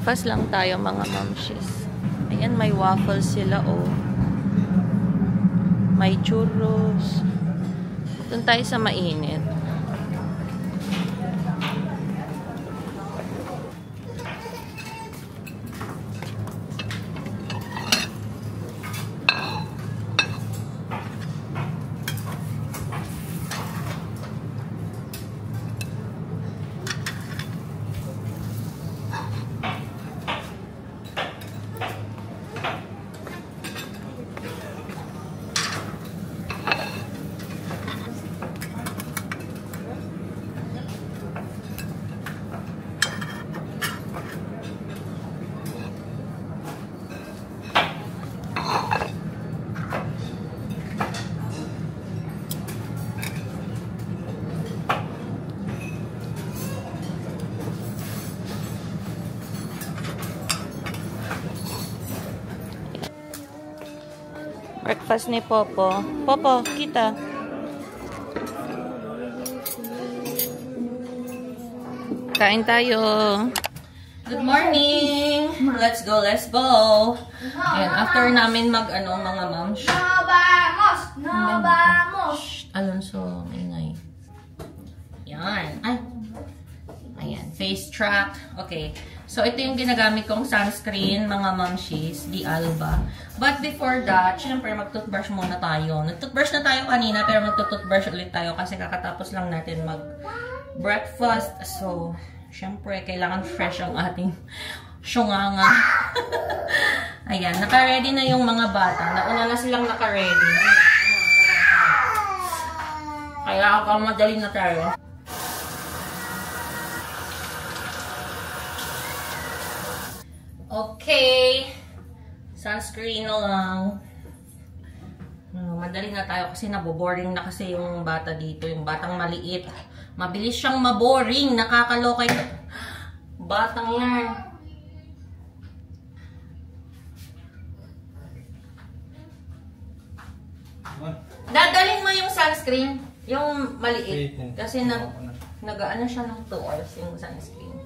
Breakfast lang tayo mga mamshis. Ayan, may waffles sila, oh. May churros. Doon tayo sa mainit. Breakfast ni Popo. Popo, kita. Kain tayo. Good morning! Let's go, let's go! Ayan, after namin mag-ano, mga moms. No vamos! No vamos! Alonso, maingay. Yan. Ay. Ayan, face track. Okay. So, ito yung ginagamit kong sunscreen, mga mamshis, di Alba. But before that, syempre, mag-toothbrush muna tayo. Nag-toothbrush na tayo kanina, pero mag-toothbrush ulit tayo kasi kakatapos lang natin mag-breakfast. So, syempre, kailangan fresh ang ating syunganga. Ayan, naka-ready na yung mga bata. Nauna na silang naka-ready. Kaya ako madali na tayo. Okay. Sunscreen na lang. Madali na tayo kasi naboboring na kasi yung bata dito. Yung batang maliit. Mabilis siyang maboring. Nakakaloka yung batang yan. Dadalhin mo yung sunscreen. Yung maliit. Kasi nag-ano siya ng 2 hours yung sunscreen.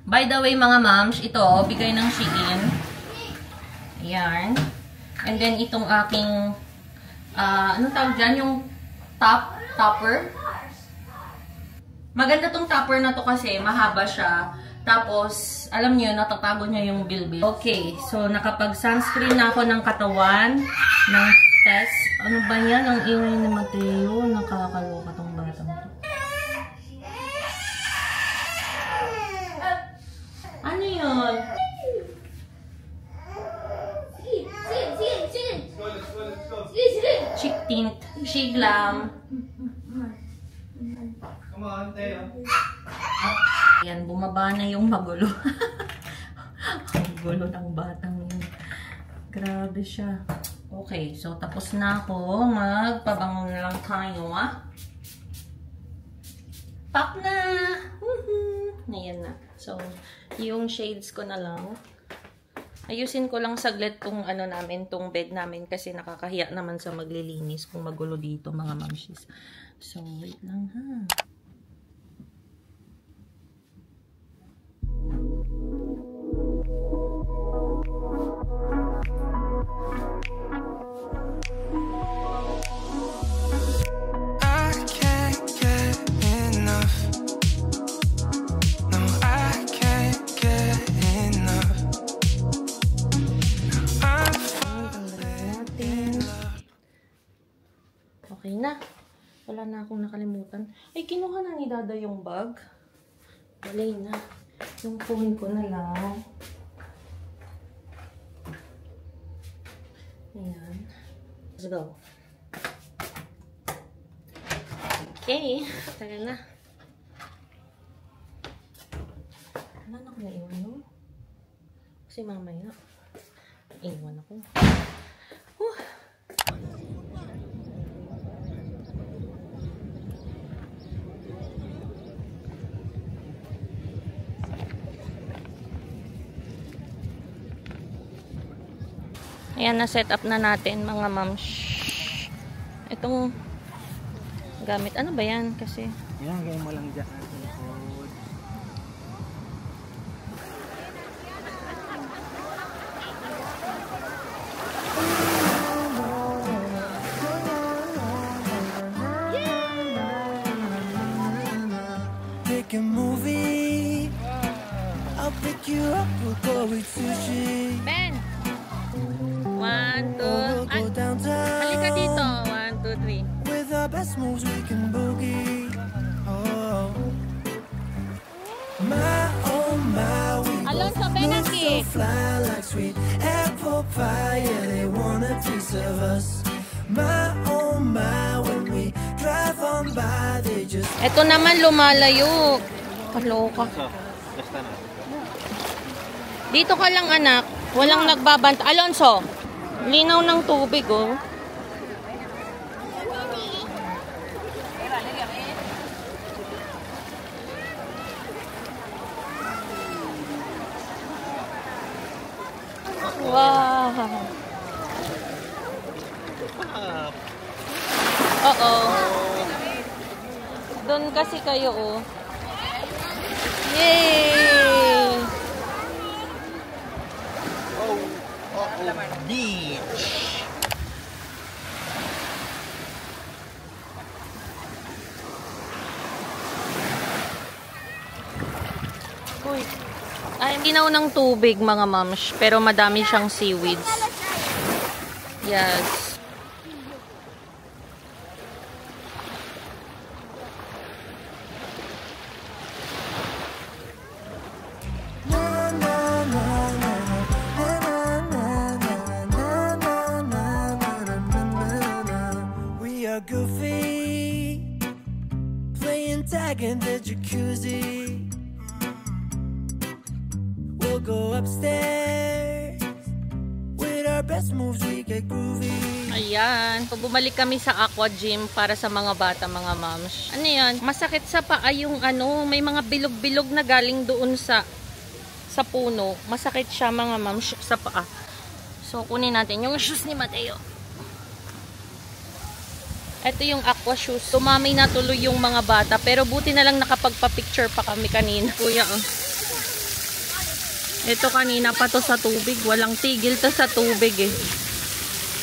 By the way, mga moms, ito, bigay ng Shein. Ayan. And then, itong aking, anong tawag dyan? Yung topper. Maganda tong topper na to kasi, mahaba siya. Tapos, alam niyo, natatago niya yung bilbil. Okay, so, nakapag-sunscreen na ako ng katawan, ng test. Ano ba yan? Ang ingay ni Mateo. Nakakaloka tong batang to. Ano yun? Cheek tint. Shade glam. Come on, Teo. Yan, bumaba na yung magulo. Ang gulo ng batang yun. Grabe siya. Okay, so tapos na ako. Magpabango na lang tayo, ah. Pak na! Ayan na. So, yung shades ko na lang. Ayusin ko lang saglit tong ano namin, tong bed namin kasi nakakahiya naman sa maglilinis kung magulo dito, mga mamshis. So, wait lang ha. Okay na. Wala na akong nakalimutan. Ay, kinuha na ni Dada yung bag. Wala na. Yung phone ko na lang. Ayan. Let's go. Okay. Tara na. Wala na ako naiwan, no? Kasi mamaya, iwan ako. Ayan, na-set up na natin mga moms. Itong gamit. Ano ba yan? Kasi yan, gawin mo lang dyan. sweet apple pie. Yeah, they want a piece of us. My oh my, when we drive on by, they just... Ito naman lumalayo. Kaloka. Dito ka lang anak. Walang nagbabanta. Alonso, linaw ng tubig oh. Wow. Oo. Doon kasi kayo oh. Yay! Beach. Uy. Ay, ginaw ng tubig mga moms, pero madami siyang seaweeds. Yes. We are goofy, playing tag in the jacuzzi. We'll go upstairs, with our best moves we get groovy. Ayan. Bumalik kami sa aqua gym para sa mga bata, mga moms. Ano yan? Masakit sa paa yung ano, may mga bilog-bilog na galing doon sa puno. Masakit siya mga moms sa paa. So, kunin natin yung shoes ni Mateo. Ito yung aqua shoes. Tumamay na tuloy yung mga bata. Pero buti na lang nakapagpa-picture pa kami kanina. Kuya, oh. Ito kanina pa to sa tubig. Walang tigil to sa tubig eh.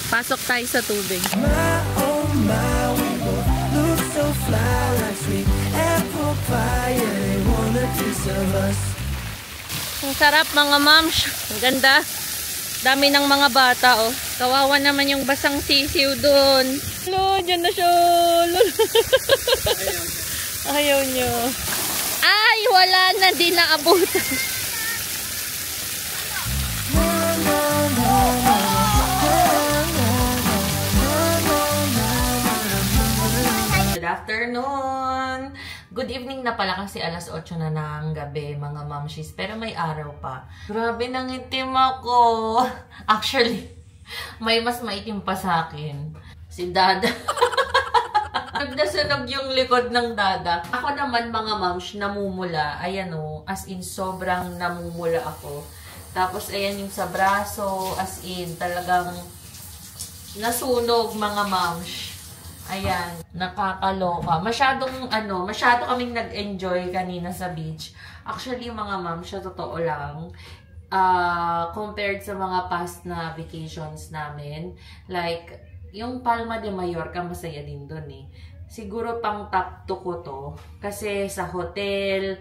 Pasok tayo sa tubig. My oh my, we both look so fly, like sweet apple pie. Yeah, they want a piece of us. Ang sarap mga moms. Ang ganda. Dami ng mga bata oh. Kawawa naman yung basang sisiw dun. Lolo, dyan na siya. Ayaw nyo. Ay, wala na. Di naabutan. Good afternoon. Good evening na pala kasi alas 8 na ng gabi mga mamshis. Pero may araw pa. Grabe nang itim ako. Actually, may mas maitim pa sa akin. Si Dada. Nagdasunog yung likod ng Dada. Ako naman mga mams, namumula. Ayan o, as in sobrang namumula ako. Tapos ayan yung sa braso, as in talagang nasunog mga mams. Ayan, nakakaloka. Masyado kaming nag-enjoy kanina sa beach. Actually, mga ma'am, sa totoo lang, compared sa mga past na vacations namin, like, yung Palma de Mallorca, masaya din dun eh. Siguro pang top 2 ko to. Kasi sa hotel,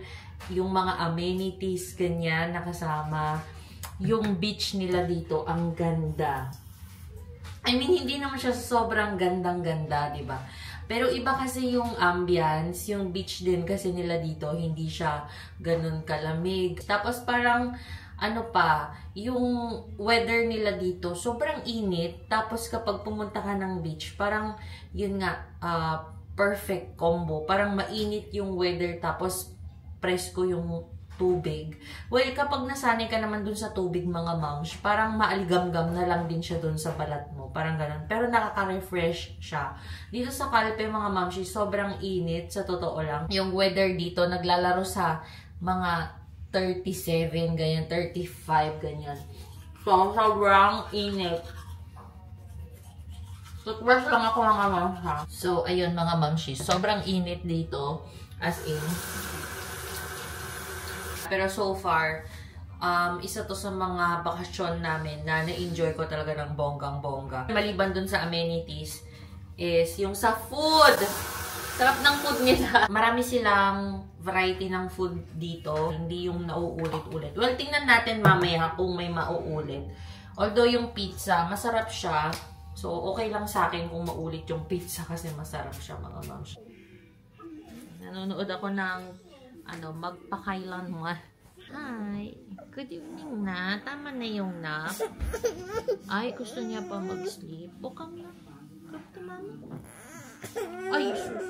yung mga amenities, ganyan, nakasama. Yung beach nila dito, ang ganda. I mean, hindi naman siya sobrang gandang-ganda, di ba? Pero iba kasi yung ambience, yung beach din kasi nila dito, hindi siya ganun kalamig. Tapos parang, ano pa, yung weather nila dito, sobrang init. Tapos kapag pumunta ka ng beach, parang, yun nga, perfect combo. Parang mainit yung weather, tapos presko yung tubig. Well, kapag nasanay ka naman dun sa tubig, mga moms, parang maaligamgam na lang din siya dun sa balat mo. Parang ganun. Pero nakaka-refresh siya. Dito sa Calpe, mga moms, sobrang init, sa totoo lang. Yung weather dito, naglalaro sa mga 37, ganyan, 35, ganyan. So, sobrang init. Toothbrush lang ako, mga moms, ha? So, ayun, mga moms, sobrang init dito. As in, pero so far, isa to sa mga bakasyon namin na na-enjoy ko talaga ng bonggang-bongga. Maliban dun sa amenities, is yung sa food. Sarap ng food nila. Marami silang variety ng food dito. Hindi yung nauulit-ulit. Well, tingnan natin mamaya kung may mauulit. Although yung pizza, masarap siya. So, okay lang sa akin kung maulit yung pizza kasi masarap siya, mga moms. Nanonood ako ng magpakailanman. Hi. Good evening na. Tama na yung nap. Ay, gusto niya pa mag-sleep. O, come na. Come to mama. Ay, sus.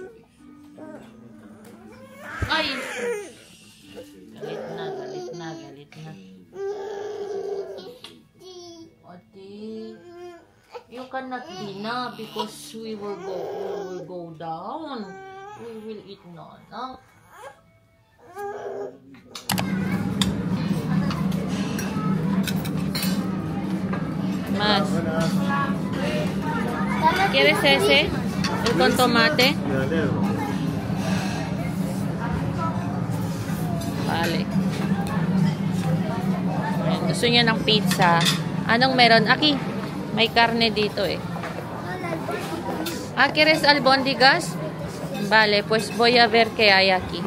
Ay, sus. Galit na, galit na, galit na. Ate, you cannot be na because we will go down. We will eat nana. Más. ¿Quieres ese? ¿El con tomate? Vale. Ayan, gusto niya ng pizza. Anong meron? Aki, may karne dito eh. Ah, ¿quieres albóndigas? Vale, pues voy a ver qué hay aquí.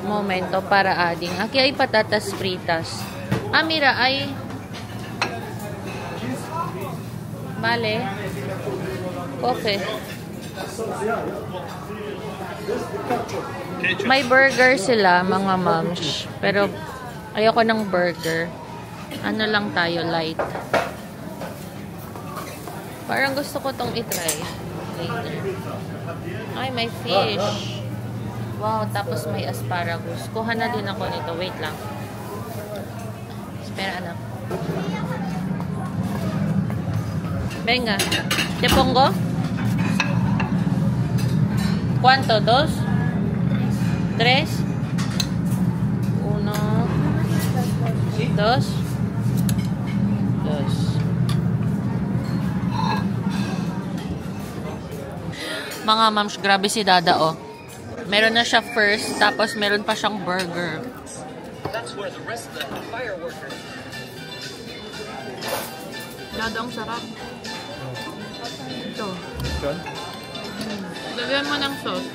Un momento para adding. Aquí hay patatas fritas. Ah, mira, hay... Vale. Coffee. May burger sila, mga moms. Pero, ayoko ng burger. Ano lang tayo, light. Parang gusto ko tong itry. Later. Ay, may fish. Wow, tapos may asparagus. Kuha na din ako nito. Wait lang. Espera, anak. Venga. ¿Te pongo? ¿Cuánto? ¿2? ¿3? 1 2 2. Mga moms, grabe si Dada, oh. Meron na siya first, tapos meron pa siyang burger. That's where the rest of the fireworkers. Dada, ang sarap. Ito. Lagyan mo ng sauce.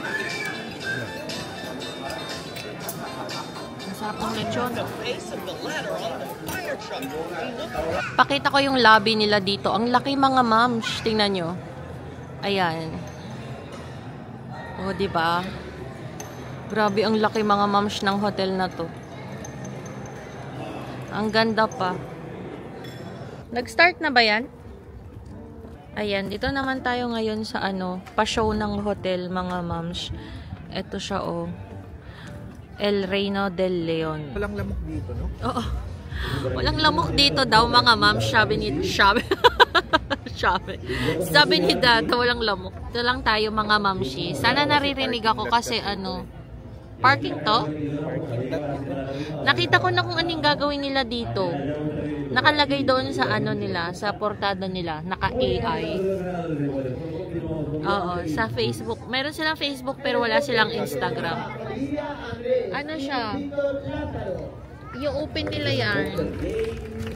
Ang sarap ng lechon. Pakita ko yung lobby nila dito. Ang laki, mga moms. Tingnan nyo. Ayan. O, diba? Grabe, ang laki, mga moms, ng hotel na to. Ang ganda pa. Nag-start na ba yan? Ayan, dito naman tayo ngayon sa pa-show ng hotel, mga moms. Ito siya, oh. El Reino del Leon. Walang lamok dito, no? Oo. Walang lamok dito daw, mga moms. Sabi ni Dad, walang lamok. Ito lang tayo, mga momshi. Sana naririnig ako kasi parking to? Nakita ko na kung anong gagawin nila dito. Nakalagay doon sa nila, sa portada nila, naka-AI. Oo, sa Facebook. Meron silang Facebook pero wala silang Instagram. Ano siya? I-open nila yan.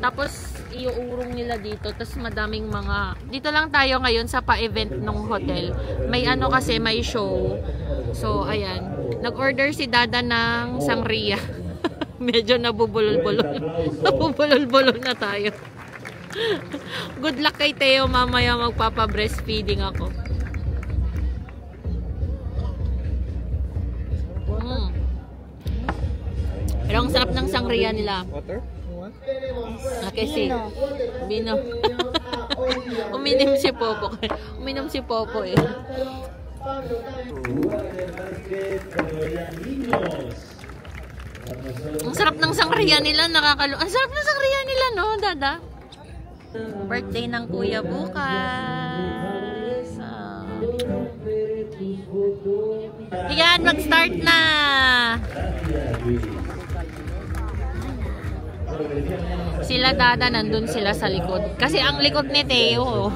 Tapos, iuurong nila dito. Tapos, madaming mga... Dito lang tayo ngayon sa pa-event ng hotel. May kasi, may show. So, ayan. Nag-order si Dada ng sangria. Medyo nabubulol-bulol. Nabubulol-bulol na tayo. Good luck kay Theo. Mamaya magpapa-breastfeeding ako. Pero ang sarap ng sangria nila. Water? Kasi Bino. Uminom si Popo. Uminom si Popo eh. Ang sarap ng sangria nila, Ang sarap ng sangria nila, no, Dada? Birthday ng kuya bukas. Yan, mag-start na. Sila Dada, nandun sila sa likod. Kasi ang likod ni Theo.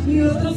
You're the